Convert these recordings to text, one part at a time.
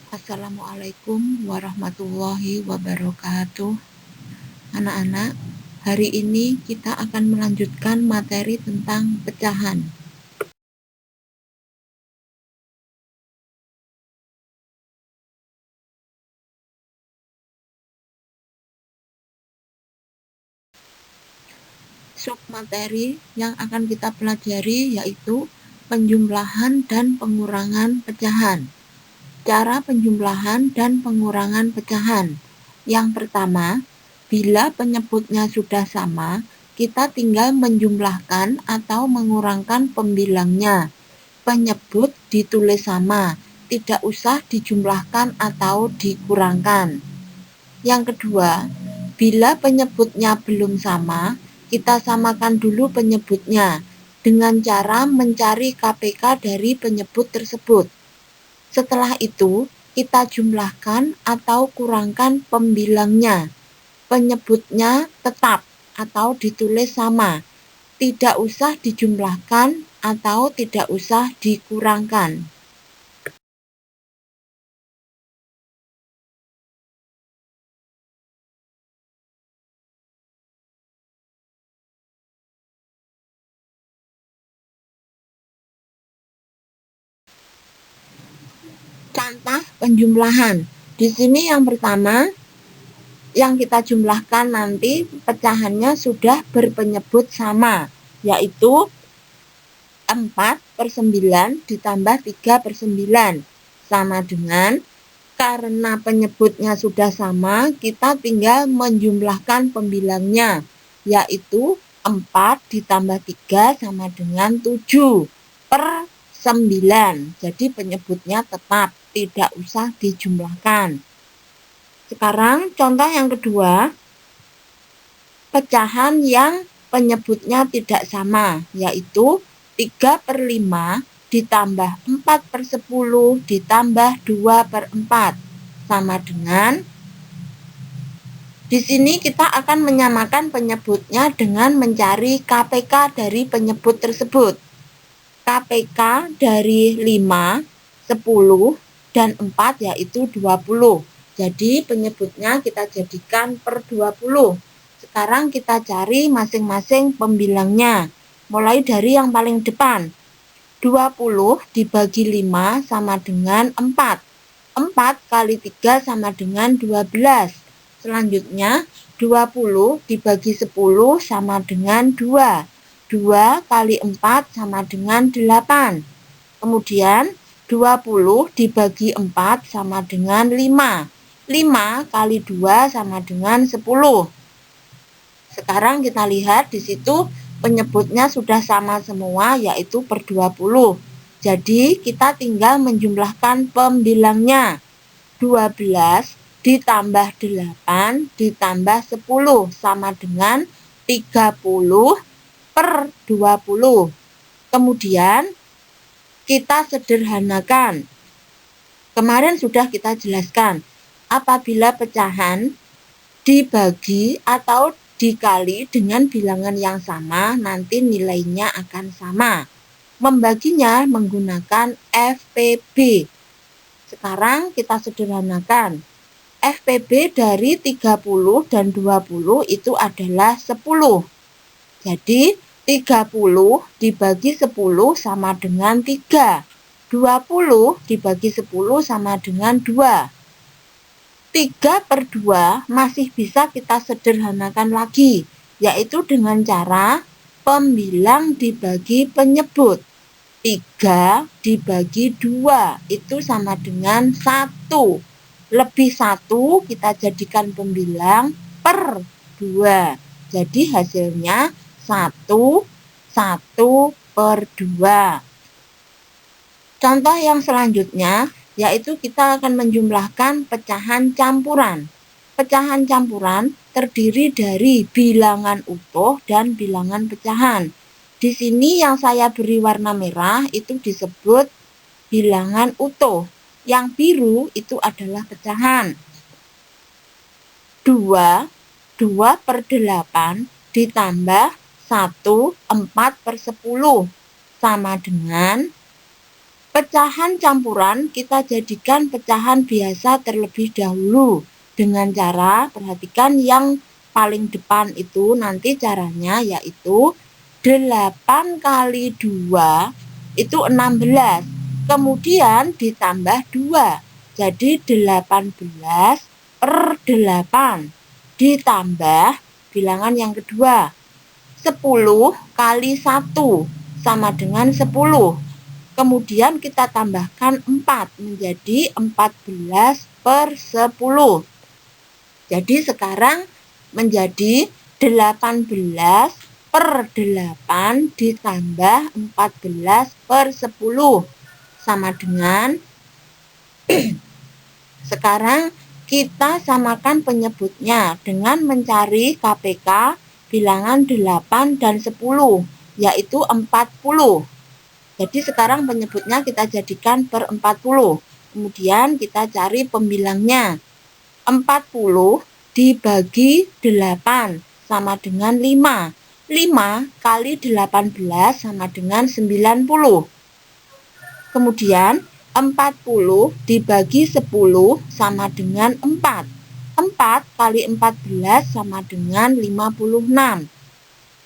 Assalamualaikum warahmatullahi wabarakatuh. Anak-anak, hari ini kita akan melanjutkan materi tentang pecahan. Submateri yang akan kita pelajari yaitu penjumlahan dan pengurangan pecahan. Cara penjumlahan dan pengurangan pecahan. Yang pertama, bila penyebutnya sudah sama, kita tinggal menjumlahkan atau mengurangkan pembilangnya. Penyebut ditulis sama, tidak usah dijumlahkan atau dikurangkan. Yang kedua, bila penyebutnya belum sama, kita samakan dulu penyebutnya dengan cara mencari KPK dari penyebut tersebut. Setelah itu, kita jumlahkan atau kurangkan pembilangnya. Penyebutnya tetap atau ditulis sama, tidak usah dijumlahkan atau tidak usah dikurangkan. Contoh penjumlahan. Di sini yang pertama, yang kita jumlahkan nanti pecahannya sudah berpenyebut sama, yaitu 4/9 ditambah 3/9 sama dengan, karena penyebutnya sudah sama, kita tinggal menjumlahkan pembilangnya, yaitu 4 ditambah 3 sama dengan 7/9. Jadi penyebutnya tetap, tidak usah dijumlahkan. Sekarang contoh yang kedua, pecahan yang penyebutnya tidak sama, yaitu 3/5 ditambah 4/10 ditambah 2/4 sama dengan, di sini kita akan menyamakan penyebutnya dengan mencari KPK dari penyebut tersebut. KPK dari 5, 10, dan 4 yaitu 20. Jadi penyebutnya kita jadikan per 20. Sekarang kita cari masing-masing pembilangnya. Mulai dari yang paling depan. 20 dibagi 5 sama dengan 4. 4 kali 3 sama dengan 12. Selanjutnya 20 dibagi 10 sama dengan 2. 2 kali 4 sama dengan 8. Kemudian 20 dibagi 4 sama dengan 5. 5 kali 2 sama dengan 10. Sekarang kita lihat di situ penyebutnya sudah sama semua, yaitu per 20. Jadi kita /tinggal menjumlahkan pembilangnya. 12 ditambah 8 ditambah 10 sama dengan 30/20. Kemudian kita sederhanakan. Kemarin sudah kita jelaskan, apabila pecahan dibagi atau dikali dengan bilangan yang sama, nanti nilainya akan sama. Membaginya menggunakan FPB. Sekarang kita sederhanakan. FPB dari 30 dan 20 itu adalah 10. Jadi 30 dibagi 10 sama dengan 3. 20 dibagi 10 sama dengan 2. 3/2 masih bisa kita sederhanakan lagi, yaitu dengan cara pembilang dibagi penyebut. 3 dibagi 2 itu sama dengan 1. Lebih 1 kita jadikan pembilang per 2. Jadi hasilnya 1/2. Contoh yang selanjutnya yaitu kita akan menjumlahkan pecahan campuran. Pecahan campuran terdiri dari bilangan utuh dan bilangan pecahan. Di sini yang saya beri warna merah itu disebut bilangan utuh. Yang biru itu adalah pecahan. 2/8 ditambah 1 4/10 sama dengan Pecahan campuran kita jadikan pecahan biasa terlebih dahulu dengan cara perhatikan yang paling depan itu nanti caranya yaitu 8 kali 2 itu 16. Kemudian ditambah 2. Jadi 18 per 8. Ditambah bilangan yang kedua. 10 kali 1 sama dengan 10. Kemudian kita tambahkan 4 menjadi 14 per 10. Jadi sekarang menjadi 18 per 8 ditambah 14 per 10 sama dengan sekarang kita samakan penyebutnya dengan mencari KPK bilangan 8 dan 10 yaitu 40. Jadi sekarang penyebutnya kita jadikan per 40. Kemudian kita cari pembilangnya. 40 dibagi 8 sama dengan 5. 5 kali 18 sama dengan 90. Kemudian 40 dibagi 10 sama dengan 4. 4 kali 14 sama dengan 56.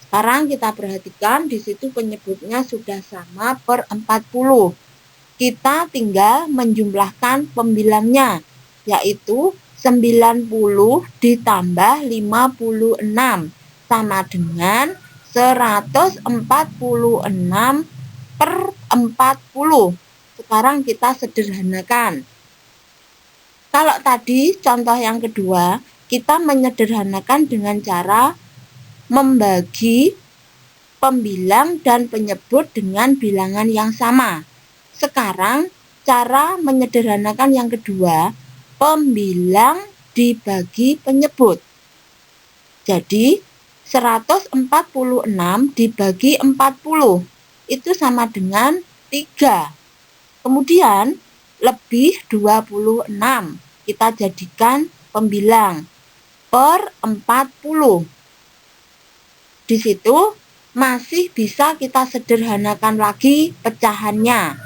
Sekarang kita perhatikan di situ penyebutnya sudah sama per 40. Kita tinggal menjumlahkan pembilangnya yaitu 90 ditambah 56 sama dengan 146 per 40. Sekarang kita sederhanakan. Kalau tadi contoh yang kedua, kita menyederhanakan dengan cara membagi pembilang dan penyebut dengan bilangan yang sama. Sekarang cara menyederhanakan yang kedua, pembilang dibagi penyebut. Jadi 146 dibagi 40 itu sama dengan 3. Kemudian lebih 26 kita jadikan pembilang per 40. Di situ masih bisa kita sederhanakan lagi pecahannya.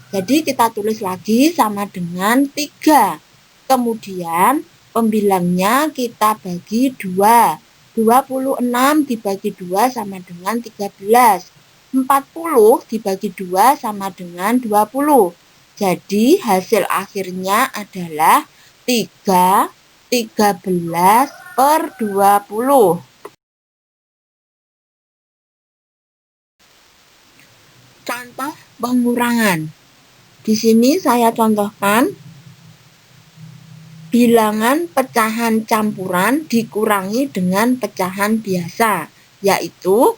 Jadi kita tulis lagi sama dengan 3. Kemudian pembilangnya kita bagi 2. 26 dibagi 2 sama dengan 13. 40 dibagi 2 sama dengan 20. Jadi hasil akhirnya adalah 13 per 20. Contoh pengurangan. Di sini saya contohkan bilangan pecahan campuran dikurangi dengan pecahan biasa, yaitu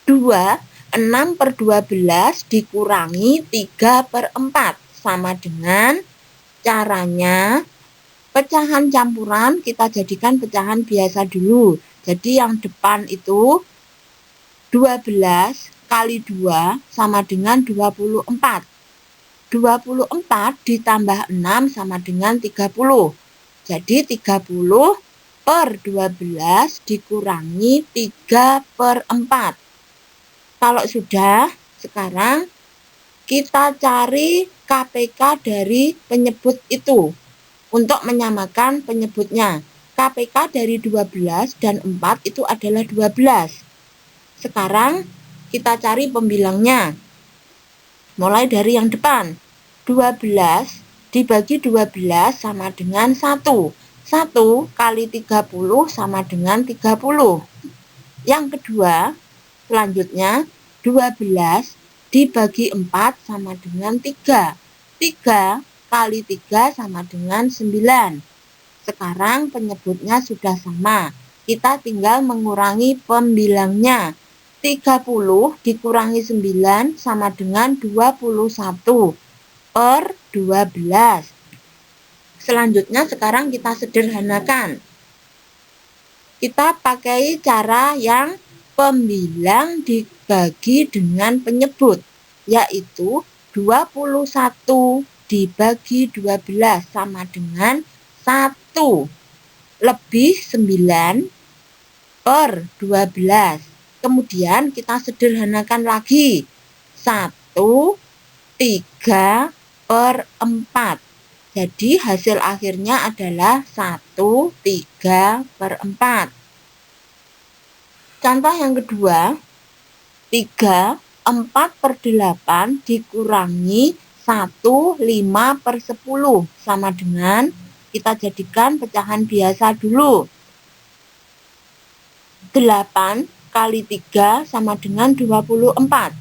2, 6 per 12 dikurangi 3 per 4 sama dengan caranya pecahan campuran kita jadikan pecahan biasa dulu. Jadi yang depan itu 12 kali 2 sama dengan 24. 24 ditambah 6 sama dengan 30. Jadi 30 per 12 dikurangi 3 per 4. Kalau sudah, sekarang kita cari KPK dari penyebut itu untuk menyamakan penyebutnya. KPK dari 12 dan 4 itu adalah 12. Sekarang kita cari pembilangnya. Mulai dari yang depan. 12 dibagi 12 sama dengan 1. 1 kali 30 sama dengan 30. Yang kedua, selanjutnya 12 dibagi 4 sama dengan 3. 3 kali 3 sama dengan 9. Sekarang penyebutnya sudah sama. Kita tinggal mengurangi pembilangnya. 30 dikurangi 9 sama dengan 21 per 12. Selanjutnya sekarang kita sederhanakan. Kita pakai cara yang pembilang dibagi dengan penyebut, yaitu 21 dibagi 12 sama dengan 1 lebih 9 per 12. Kemudian kita sederhanakan lagi. 1 3/4. Jadi hasil akhirnya adalah 1/3/4. Contoh yang kedua, 3/4/8 dikurangi 1/5/10 sama dengan, kita jadikan pecahan biasa dulu. 8 kali 3 sama dengan 24.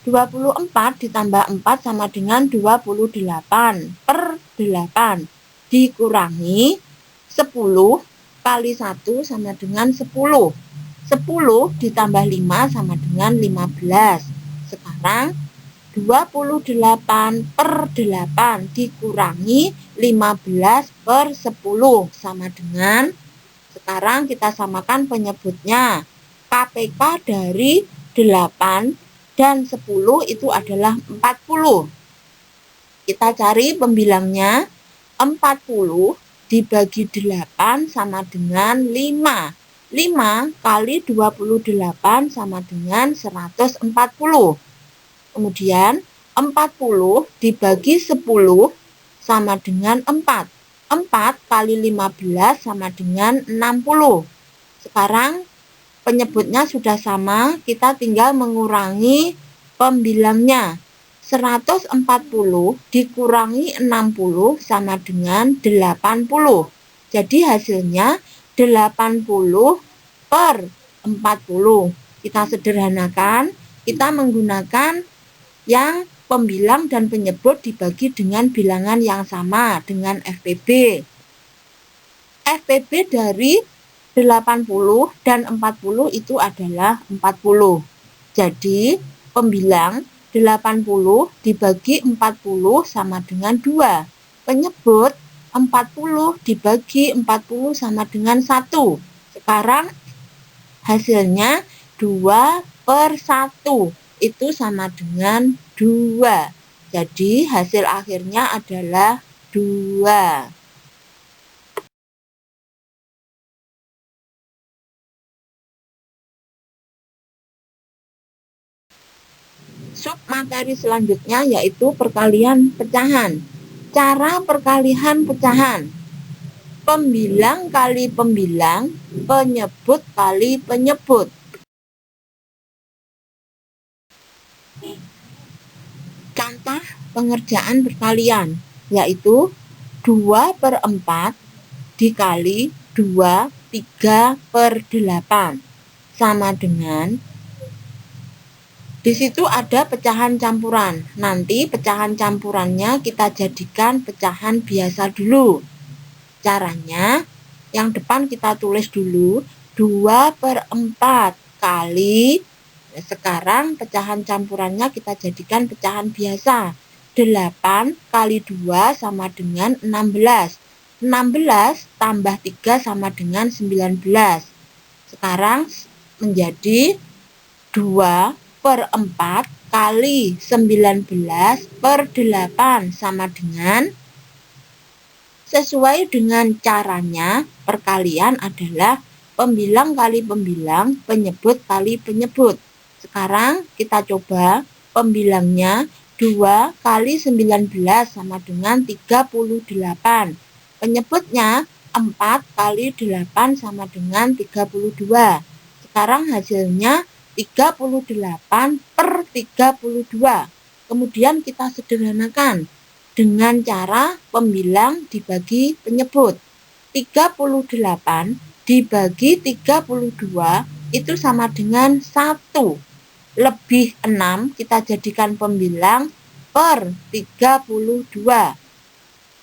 24 ditambah 4 sama dengan 28/8 dikurangi 10 kali 1 sama dengan 10. 10 ditambah 5 sama dengan 15. Sekarang 28/8 dikurangi 15/10 sama dengan, sekarang kita samakan penyebutnya. KPK dari 8 dan 10 itu adalah 40. Kita cari pembilangnya. 40 dibagi 8 sama dengan 5. 5 kali 28 sama dengan 140. Kemudian 40 dibagi 10 sama dengan 4. 4 kali 15 sama dengan 60. Sekarang penyebutnya sudah sama, kita tinggal mengurangi pembilangnya. 140 dikurangi 60 sama dengan 80. Jadi hasilnya 80/40. Kita sederhanakan, kita menggunakan yang pembilang dan penyebut dibagi dengan bilangan yang sama dengan FPB. FPB dari 80 dan 40 itu adalah 40. Jadi pembilang 80 dibagi 40 sama dengan 2. Penyebut 40 dibagi 40 sama dengan 1. Sekarang hasilnya 2/1. Itu sama dengan 2. Jadi hasil akhirnya adalah 2. Submateri selanjutnya yaitu perkalian pecahan. Cara perkalian pecahan: pembilang kali pembilang, penyebut kali penyebut. Contoh pengerjaan perkalian yaitu 2/4 dikali 2 3/8 sama dengan, di situ ada pecahan campuran. Nanti pecahan campurannya kita jadikan pecahan biasa dulu. Caranya, yang depan kita tulis dulu 2/4 kali. Sekarang pecahan campurannya kita jadikan pecahan biasa. 8 kali 2 sama dengan 16. 16 tambah 3 sama dengan 19. Sekarang menjadi 2/4 kali 19/8 sama dengan, sesuai dengan caranya, perkalian adalah pembilang kali pembilang, penyebut kali penyebut. Sekarang kita coba pembilangnya. 2 kali 19 sama dengan 38. Penyebutnya 4 kali 8 sama dengan 32. Sekarang hasilnya 38/32. Kemudian kita sederhanakan dengan cara pembilang dibagi penyebut. 38 dibagi 32 itu sama dengan 1. Lebih 6 kita jadikan pembilang per 32.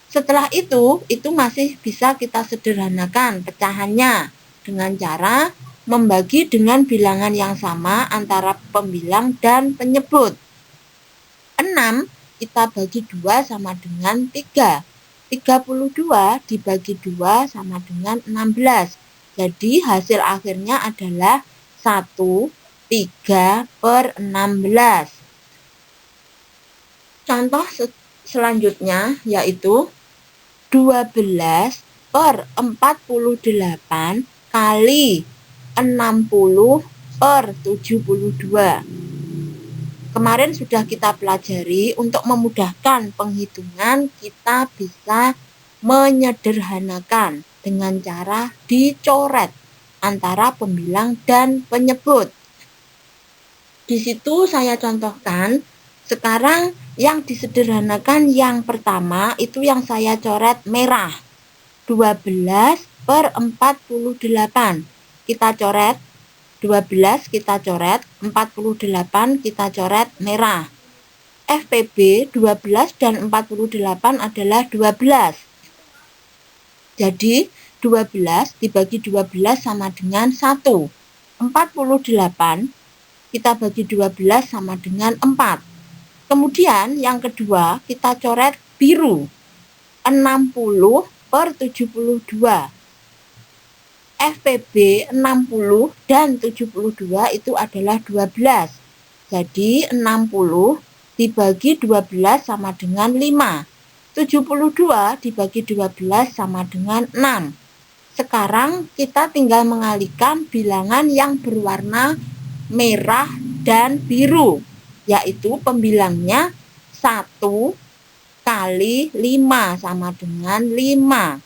Setelah itu masih bisa kita sederhanakan pecahannya dengan cara membagi dengan bilangan yang sama antara pembilang dan penyebut. 6 kita bagi 2 sama dengan 3. 32 dibagi 2 sama dengan 16. Jadi hasil akhirnya adalah 1/3/16. Contoh selanjutnya yaitu 12/48 kali 60/72. Kemarin sudah kita pelajari, untuk memudahkan penghitungan kita bisa menyederhanakan dengan cara dicoret antara pembilang dan penyebut. Di situ saya contohkan, sekarang yang disederhanakan yang pertama itu yang saya coret merah. 12/48. Kita coret 12, kita coret 48, kita coret merah. FPB 12 dan 48 adalah 12. Jadi 12 dibagi 12 sama dengan 1. 48 kita bagi 12 sama dengan 4. Kemudian yang kedua kita coret biru. 60/72. FPB 60 dan 72 itu adalah 12. Jadi 60 dibagi 12 sama dengan 5. 72 dibagi 12 sama dengan 6. Sekarang kita tinggal mengalihkan bilangan yang berwarna merah dan biru, yaitu pembilangnya 1 kali 5 sama dengan 5.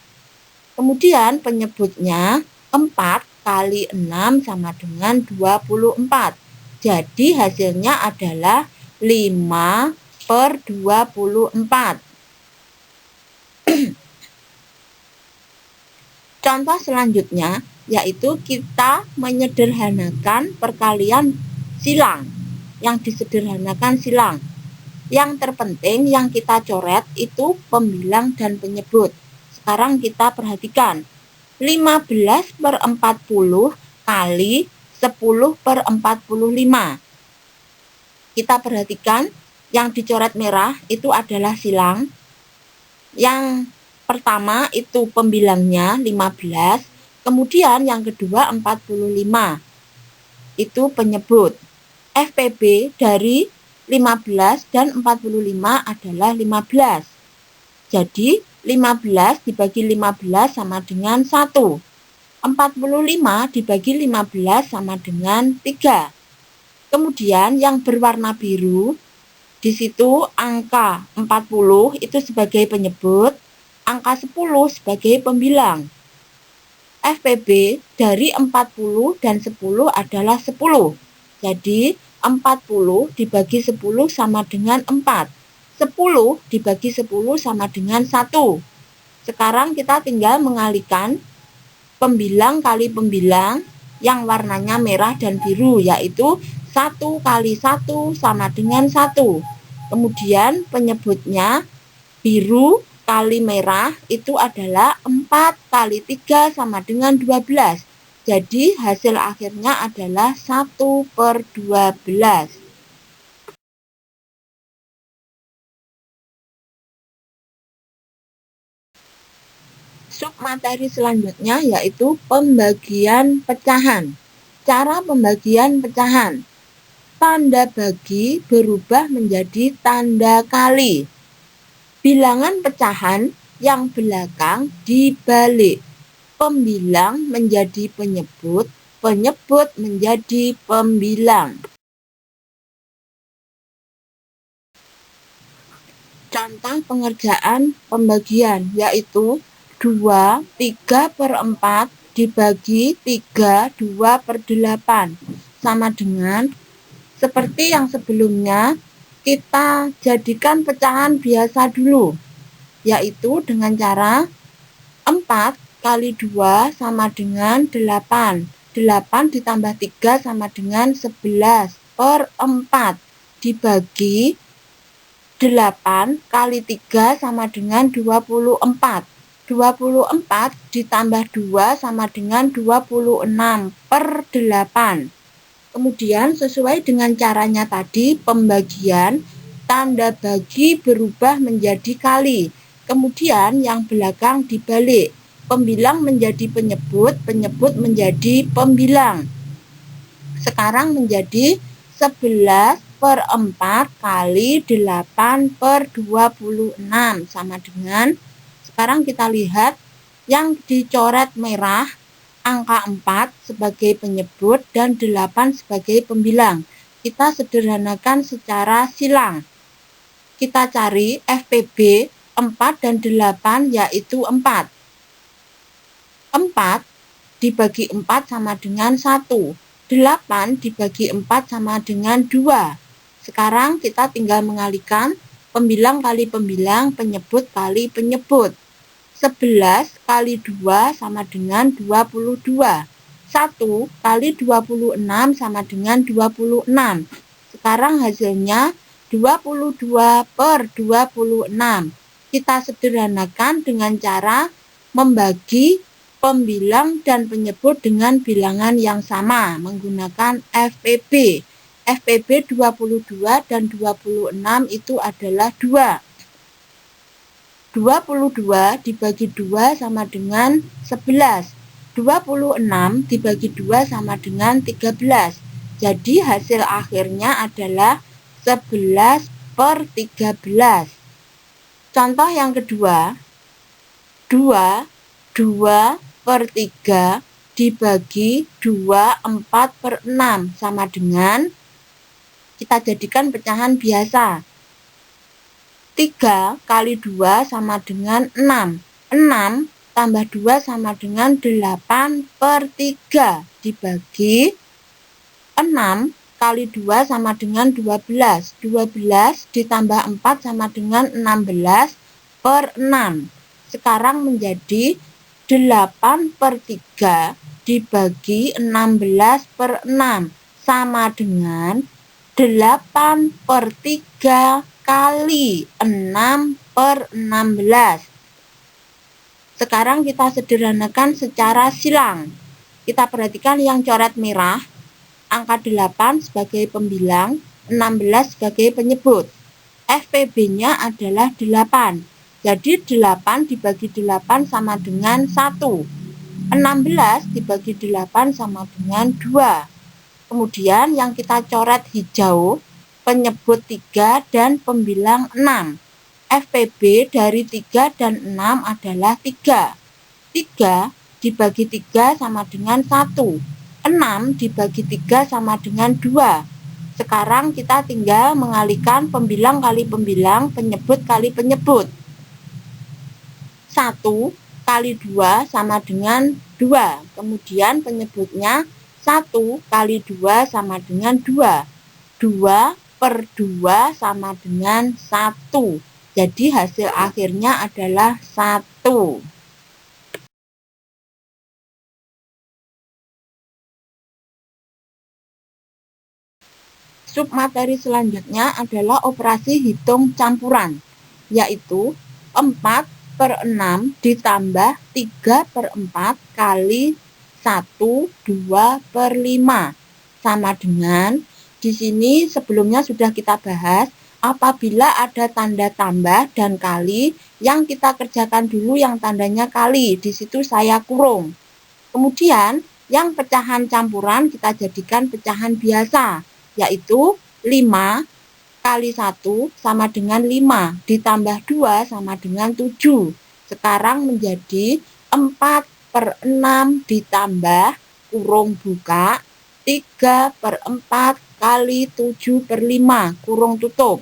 Kemudian penyebutnya 4 kali 6 sama dengan 24. Jadi hasilnya adalah 5/24. Contoh selanjutnya yaitu kita menyederhanakan perkalian silang. Yang disederhanakan silang. Yang terpenting yang kita coret itu pembilang dan penyebut. Sekarang kita perhatikan. 15/40 kali 10/45. Kita perhatikan yang dicoret merah itu adalah silang. Yang pertama itu pembilangnya 15. Kemudian yang kedua 45. Itu penyebut. FPB dari 15 dan 45 adalah 15. Jadi 15 dibagi 15 sama dengan 1. 45 dibagi 15 sama dengan 3. Kemudian yang berwarna biru, di situ angka 40 itu sebagai penyebut, angka 10 sebagai pembilang. FPB dari 40 dan 10 adalah 10. Jadi 40 dibagi 10 sama dengan 4. 10 dibagi 10 sama dengan 1. Sekarang kita tinggal mengalihkan pembilang kali pembilang yang warnanya merah dan biru, yaitu 1 kali 1 sama dengan 1. Kemudian penyebutnya biru kali merah itu adalah 4 kali 3 sama dengan 12. Jadi hasil akhirnya adalah 1/12. Submateri selanjutnya yaitu pembagian pecahan. Cara pembagian pecahan. Tanda bagi berubah menjadi tanda kali. Bilangan pecahan yang belakang dibalik. Pembilang menjadi penyebut, penyebut menjadi pembilang. Contoh pengerjaan pembagian yaitu 2/3/4 dibagi 3/2/8 sama dengan seperti yang sebelumnya. Kita jadikan pecahan biasa dulu, yaitu dengan cara 4 kali 2 sama dengan 8. 8 ditambah 3 sama dengan 11/4 dibagi 8 kali 3 sama dengan 24. 24 ditambah 2 sama dengan 26/8. Kemudian sesuai dengan caranya tadi, pembagian, tanda bagi berubah menjadi kali. Kemudian yang belakang dibalik. Pembilang menjadi penyebut, penyebut menjadi pembilang. Sekarang menjadi 11/4 kali 8/26 sama dengan, sekarang kita lihat yang dicoret merah angka 4 sebagai penyebut dan 8 sebagai pembilang. Kita sederhanakan secara silang. Kita cari FPB 4 dan 8 yaitu 4. 4 dibagi 4 sama dengan 1. 8 dibagi 4 sama dengan 2. Sekarang kita tinggal mengalihkan pembilang kali pembilang, penyebut kali penyebut. 11 kali 2 sama dengan 22. 1 kali 26 sama dengan 26. Sekarang hasilnya 22 per 26. Kita sederhanakan dengan cara membagi pembilang dan penyebut dengan bilangan yang sama menggunakan FPB. FPB 22 dan 26 itu adalah 2. 22 dibagi 2 sama dengan 11. 26 dibagi 2 sama dengan 13. Jadi hasil akhirnya adalah 11 per 13. Contoh yang kedua, 2 per 3 dibagi 2 4 per 6 sama dengan, kita jadikan pecahan biasa. 3 kali 2 sama dengan 6. 6 tambah 2 sama dengan 8 per 3 dibagi 6 kali 2 sama dengan 12. 12 ditambah 4 sama dengan 16 per 6. Sekarang menjadi 8 per 3 dibagi 16 per 6 sama dengan 8 per 3 kali 6 per 16. Sekarang kita sederhanakan secara silang. Kita perhatikan yang coret merah, angka 8 sebagai pembilang, 16 sebagai penyebut. FPB-nya adalah 8. Jadi 8 dibagi 8 sama dengan 1. 16 dibagi 8 sama dengan 2. Kemudian yang kita coret hijau, penyebut 3 dan pembilang 6. FPB dari 3 dan 6 adalah 3. 3 dibagi 3 sama dengan 1. 6 dibagi 3 sama dengan 2. Sekarang kita tinggal mengalihkan pembilang kali pembilang, penyebut kali penyebut. 1 kali 2 sama dengan 2. Kemudian penyebutnya 1 kali 2 sama dengan 2. 2 per 2 sama dengan 1. Jadi hasil akhirnya adalah 1. Submateri selanjutnya adalah operasi hitung campuran, yaitu 4 per 6 ditambah 3 per 4 kali 1, 2 per 5. Sama dengan, di sini sebelumnya sudah kita bahas, apabila ada tanda tambah dan kali, yang kita kerjakan dulu yang tandanya kali, di situ saya kurung. Kemudian, yang pecahan campuran kita jadikan pecahan biasa, yaitu 5 kali 1 sama dengan 5, ditambah 2 sama dengan 7. Sekarang menjadi 4 per 6 ditambah, kurung buka, 3 per 4 kali 7 per 5, kurung tutup.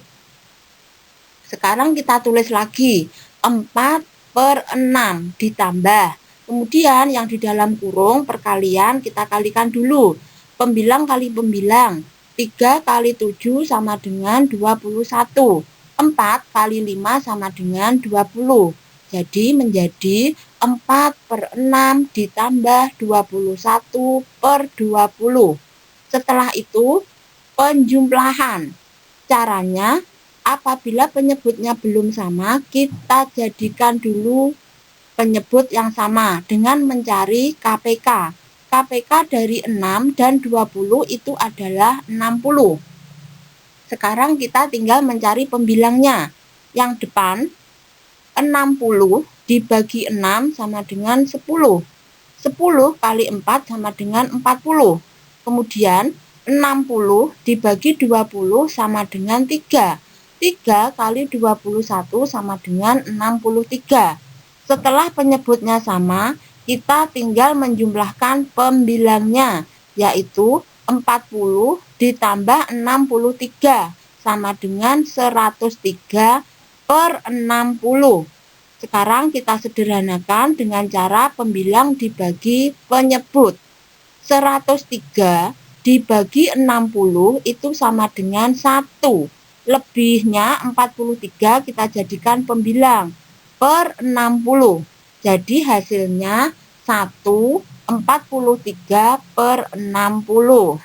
Sekarang kita tulis lagi, 4 per 6 ditambah. Kemudian yang di dalam kurung perkalian kita kalikan dulu. Pembilang kali pembilang. 3 kali 7 sama dengan 21. 4 kali 5 sama dengan 20. Jadi menjadi 4 per 6 ditambah 21 per 20. Setelah itu penjumlahan. Caranya, apabila penyebutnya belum sama, kita jadikan dulu penyebut yang sama dengan mencari KPK. KPK dari 6 dan 20 itu adalah 60. Sekarang kita tinggal mencari pembilangnya. Yang depan, 60 dibagi 6 sama dengan 10. 10 kali 4 sama dengan 40. Kemudian, 60 dibagi 20 sama dengan 3. 3 kali 21 sama dengan 63. Setelah penyebutnya sama, kita tinggal menjumlahkan pembilangnya, yaitu 40 ditambah 63 sama dengan 103 per 60. Sekarang kita sederhanakan dengan cara pembilang dibagi penyebut. 103 dibagi 60 itu sama dengan 1. Lebihnya 43 kita jadikan pembilang per 60. Jadi hasilnya 1/43 per 60.